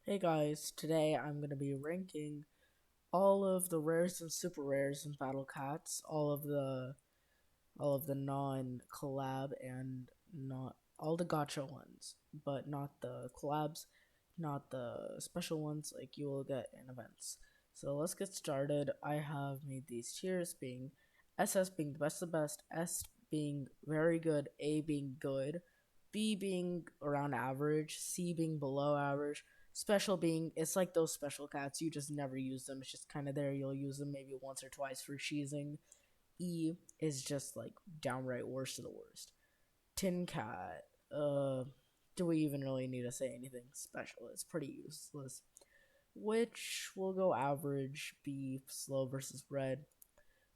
Hey guys, today I'm going to be ranking all of the rares and super rares in Battle Cats, all of the non-collab and not all the gacha ones, but not the collabs, not the special ones like you will get in events. So let's get started. I have made these tiers being SS being the best of the best, S being very good, A being good, B being around average, C being below average, special being it's like those special cats you just never use them. It's just kind of there. You'll use them maybe once or twice for cheesing. E is just like downright worst of the worst. Tin Cat. Do we even really need to say anything special? It's pretty useless. Which will go average. B slow versus red.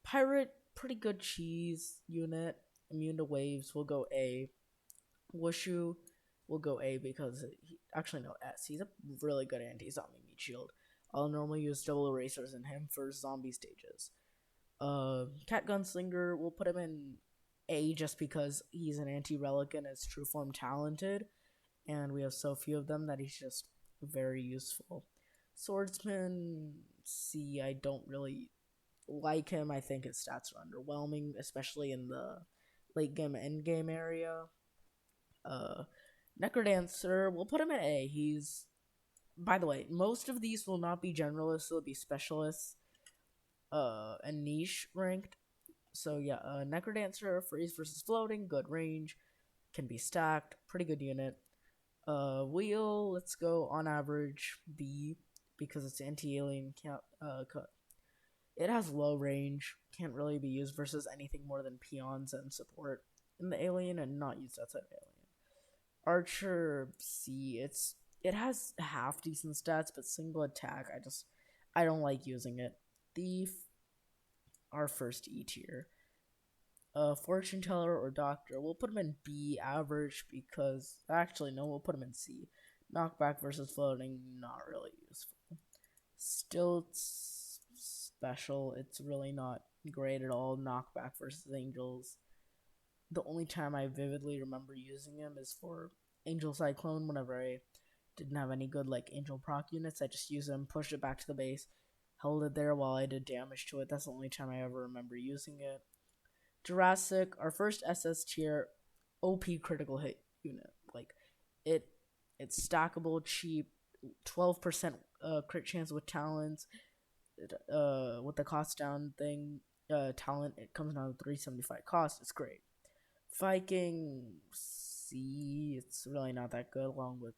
Pirate, pretty good cheese unit. Immune to waves will go A. Wushu will go A because actually no S. He's a really good anti-zombie meat shield. I'll normally use double erasers in him for zombie stages. Cat Gunslinger, we'll put him in A just because he's an anti-relic and is true form talented, and we have so few of them that he's just very useful. Swordsman, C, I don't really like him. I think his stats are underwhelming, especially in the late game end game area. Uh, Necrodancer, we'll put him in A. He's, by the way, most of these will not be generalists; they'll be specialists, and niche ranked. So yeah, Necrodancer, freeze versus floating, good range, can be stacked, pretty good unit. Wheel, let's go on average B because it's anti-alien. Can't it has low range, can't really be used versus anything more than peons and support in the alien, and not used outside of alien. Archer C, it has half decent stats, but single attack, I don't like using it. Thief, our first E tier. Fortune teller or doctor, we'll put him in B average because actually no, we'll put him in C. Knockback versus floating, not really useful. Stilts special, it's really not great at all. Knockback versus angels. The only time I vividly remember using him is for Angel Cyclone whenever I didn't have any good like Angel proc units. I just used him, pushed it back to the base, held it there while I did damage to it. That's the only time I ever remember using it. Jurassic, our first SS tier OP critical hit unit. Like it it's stackable, cheap, 12% crit chance with talents. With the cost down thing, talent it comes down to 375 cost. It's great. Viking C, it's really not that good. Along with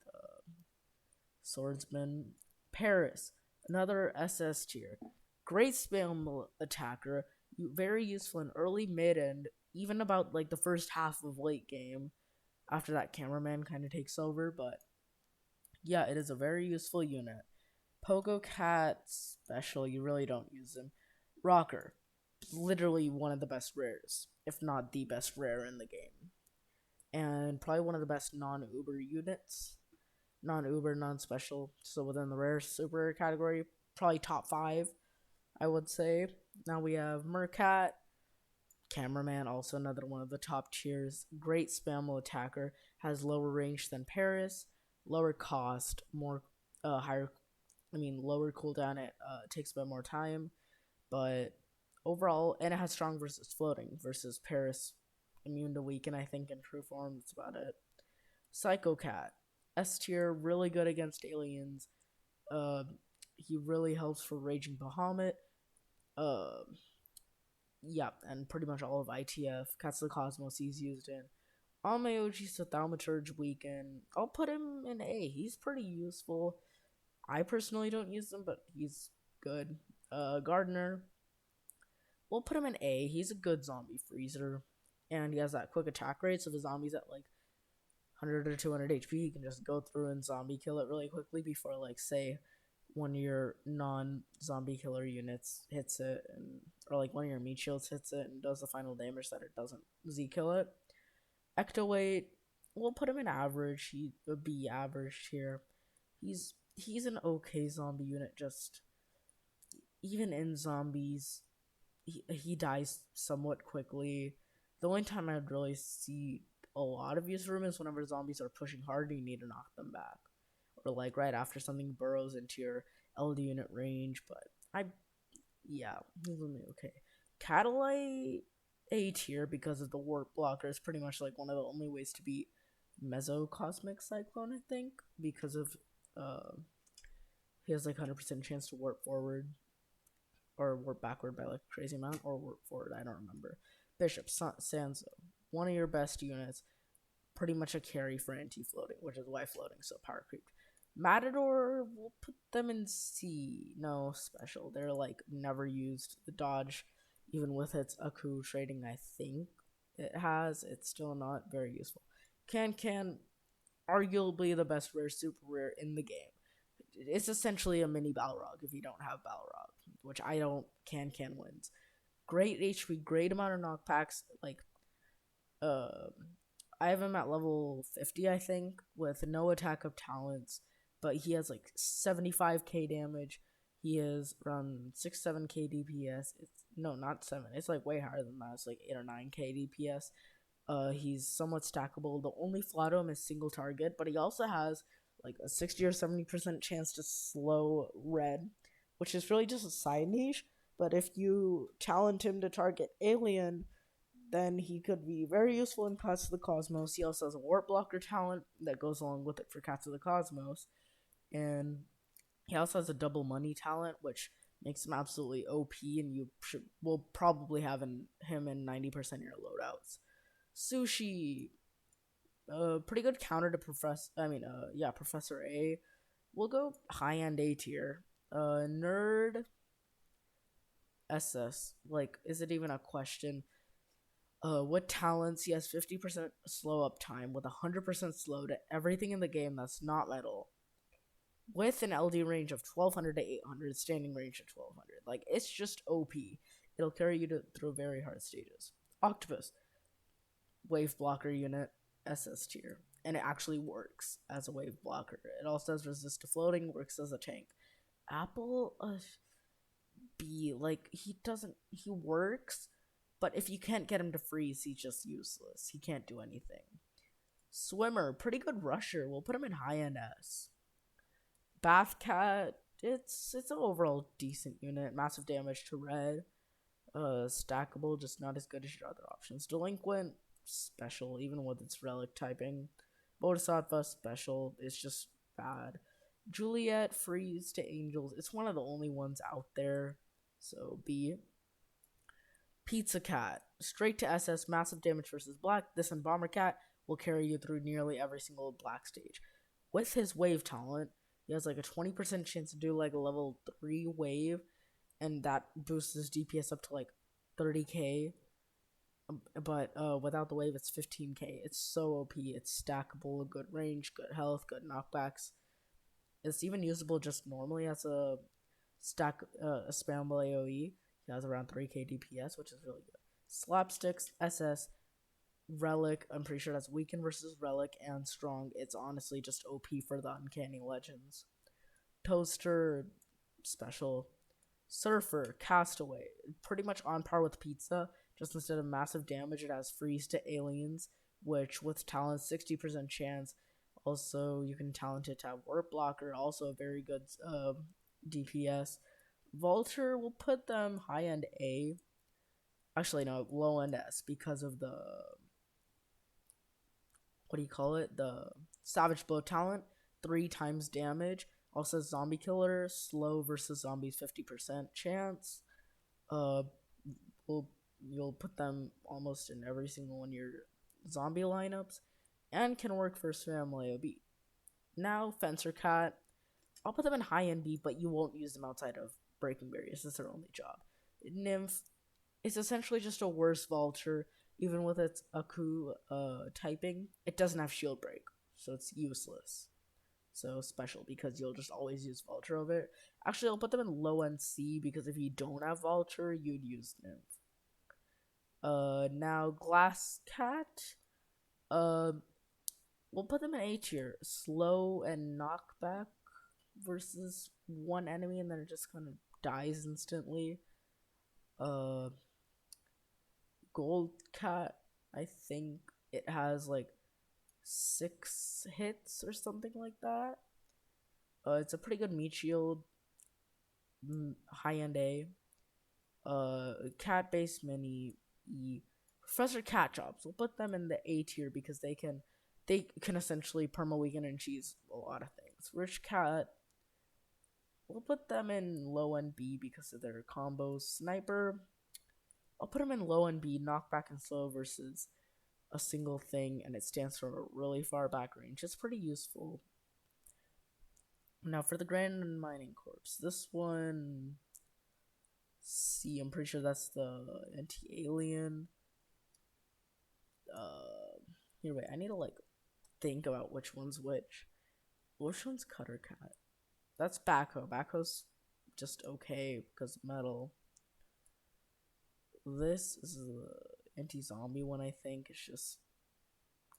Swordsman, Paris, another SS tier, great spam attacker, very useful in early, mid, and even about like the first half of late game. After that, cameraman kind of takes over, but yeah, it is a very useful unit. Pogo Cat special, you really don't use him. Rocker, literally one of the best rares, if not the best rare in the game, and probably one of the best non-Uber units. Non-Uber, non-special, so within the rare super rare category, probably top 5, I would say. Now we have Mercat, cameraman, also another one of the top tiers. Great spammo attacker, has lower range than Paris, lower cost, more higher. I mean, lower cooldown. It takes a bit more time, but overall, and it has strong versus floating versus Paris, immune to weaken. I think in true form, that's about it. Psycho Cat, S tier, really good against aliens. Uh, he really helps for Raging Bahamut. Uh, yeah, and pretty much all of ITF. Cats of the Cosmos he's used in. Amayoji's Thaumaturge Weekend. I'll put him in A. He's pretty useful. I personally don't use him, but he's good. Gardener. We'll put him in A. He's a good zombie freezer. And he has that quick attack rate, so the zombies at like 100 or 200 HP, you can just go through and zombie kill it really quickly before, like, say, one of your non-zombie killer units hits it, and or like one of your meat shields hits it and does the final damage that it doesn't Z kill it. Ectoweight, we'll put him in average. He would be average here. He's an okay zombie unit. Just even in zombies, he dies somewhat quickly. The only time I'd really see a lot of use for him is whenever zombies are pushing hard and you need to knock them back, or like right after something burrows into your LD unit range. But I, yeah, he's only okay. Catalite A tier because of the warp blocker is pretty much like one of the only ways to beat Meso Cosmic Cyclone, I think, because of uh he has like 100% chance to warp forward or warp backward by like a crazy amount, or warp forward, I don't remember. Bishop Sanzo, one of your best units, pretty much a carry for anti-floating, which is why floating so power creeped. Matador, we'll put them in C. No, special. They're like never used. The dodge, even with its Aku trading, I think it has, it's still not very useful. Can arguably the best rare super rare in the game. It's essentially a mini Balrog if you don't have Balrog, which I don't. Can wins. Great HP, great amount of knockbacks. Like, uh, I have him at level 50, I think, with no attack of talents, but he has like 75k damage. He is around 7k DPS. It's no, not 7. It's like way higher than that. It's like 8 or 9k DPS. He's somewhat stackable. The only flaw to him is single target, but he also has like a 60 or 70% chance to slow red, which is really just a side niche. But if you talent him to target alien, then he could be very useful in Cats of the Cosmos. He also has a warp blocker talent that goes along with it for Cats of the Cosmos. And he also has a double money talent, which makes him absolutely OP, and will probably have him in 90% of your loadouts. Sushi, pretty good counter to Professor A. We'll go high end A tier. Nerd SS. Like, is it even a question? What talents? He has 50% slow up time with 100% slow to everything in the game that's not metal. With an LD range of 1200 to 800, standing range of 1200. Like, it's just OP. It'll carry you through very hard stages. Octopus, wave blocker unit, SS tier. And it actually works as a wave blocker. It also has resist to floating, works as a tank. Apple, B, like, he works, but if you can't get him to freeze, he's just useless. He can't do anything. Swimmer, pretty good rusher. We'll put him in high end S. Bath Cat, it's an overall decent unit. Massive damage to red. Stackable, just not as good as your other options. Delinquent, special, even with its relic typing. Bodhisattva, special. It's just bad. Juliet, freeze to angels. It's one of the only ones out there. So B. Pizza Cat, straight to SS, massive damage versus black. This and Bomber Cat will carry you through nearly every single black stage. With his wave talent, he has like a 20% chance to do like a level 3 wave, and that boosts his DPS up to like 30k. But without the wave, it's 15k. It's so OP. It's stackable, good range, good health, good knockbacks. It's even usable just normally as a a spammable AoE. He has around 3k DPS, which is really good. Slapsticks, SS, Relic. I'm pretty sure that's weaken versus Relic and strong. It's honestly just OP for the Uncanny Legends. Toaster, special. Surfer, Castaway, pretty much on par with Pizza. Just instead of massive damage, it has freeze to aliens, which with talent 60% chance. Also, you can talent it to have warp blocker. Also, a very good DPS. Vulture, will put them high end A. Actually, no, low end S because of the, what do you call it? The Savage Blow talent, 3 times damage. Also, Zombie Killer, slow versus zombies, 50% chance. Uh, you'll put them almost in every single one of your zombie lineups, and can work for spam AoB. Now, Fencer Cat, I'll put them in high end B, but you won't use them outside of breaking barriers. It's their only job. Nymph, it's essentially just a worse Vulture. Even with its Aku typing, it doesn't have shield break, so it's useless. So special because you'll just always use Vulture over it. Actually, I'll put them in low end C because if you don't have Vulture, you'd use Nymph. Now Glass Cat. We'll put them in A tier. Slow and knockback versus one enemy, and then it just kind of dies instantly. Gold Cat, I think it has like 6 hits or something like that. It's a pretty good meat shield, high end A. Cat based mini E. Professor Cat Jobs. We'll put them in the A tier because they can essentially perma weaken and cheese a lot of things. Rich Cat, we'll put them in low end B because of their combos. Sniper, I'll put them in low end B, knockback and slow versus a single thing, and it stands for a really far back range. It's pretty useful. Now for the Grand Mining Corpse, this one, C. I'm pretty sure that's the anti-alien. Here, wait. I need to like think about which one's which. Which one's Cutter Cat? That's Backhoe. Backhoe's just okay because metal. This is the anti-zombie one. I think it's just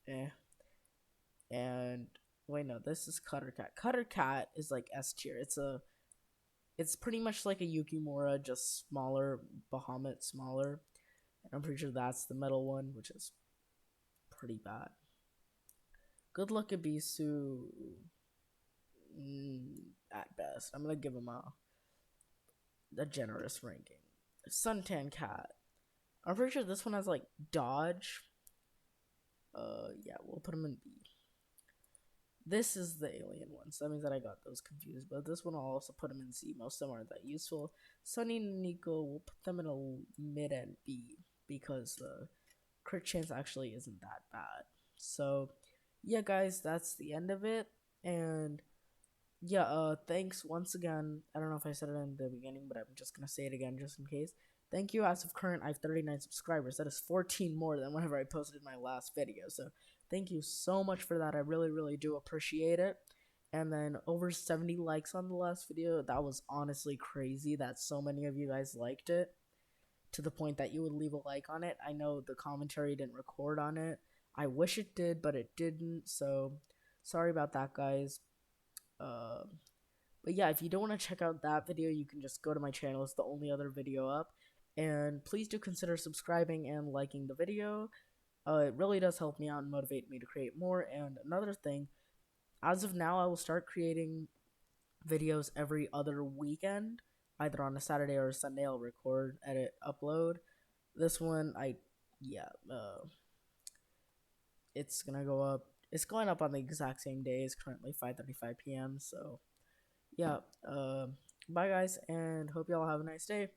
eh. And wait, no, this is Cutter Cat. Cutter Cat is like S tier. It's pretty much like a Yukimura, just smaller, Bahamut smaller. And I'm pretty sure that's the metal one, which is pretty bad. Good Luck Abisu, at best. I'm gonna give him a generous ranking. Suntan Cat. I'm pretty sure this one has like dodge. Yeah, we'll put him in B. This is the alien one, so that means that I got those confused. But this one I'll also put them in C. Most of them aren't that useful. Sunny and Nico, we'll put them in a mid and B because the crit chance actually isn't that bad. So, yeah, guys, that's the end of it. And yeah, thanks once again. I don't know if I said it in the beginning, but I'm just gonna say it again just in case. Thank you. As of current, I have 39 subscribers. That is 14 more than whenever I posted my last video. So thank you so much for that. I really, really do appreciate it. And then over 70 likes on the last video. That was honestly crazy that so many of you guys liked it to the point that you would leave a like on it. I know the commentary didn't record on it. I wish it did, but it didn't. So sorry about that, guys. Uh, but yeah, if you don't want to check out that video, you can just go to my channel. It's the only other video up. And please do consider subscribing and liking the video. It really does help me out and motivate me to create more. And another thing, as of now, I will start creating videos every other weekend. Either on a Saturday or a Sunday, I'll record, edit, upload. This one, yeah, it's gonna go up. It's going up on the exact same day. It's currently 5:35 p.m. So, yeah, bye guys, and hope y'all have a nice day.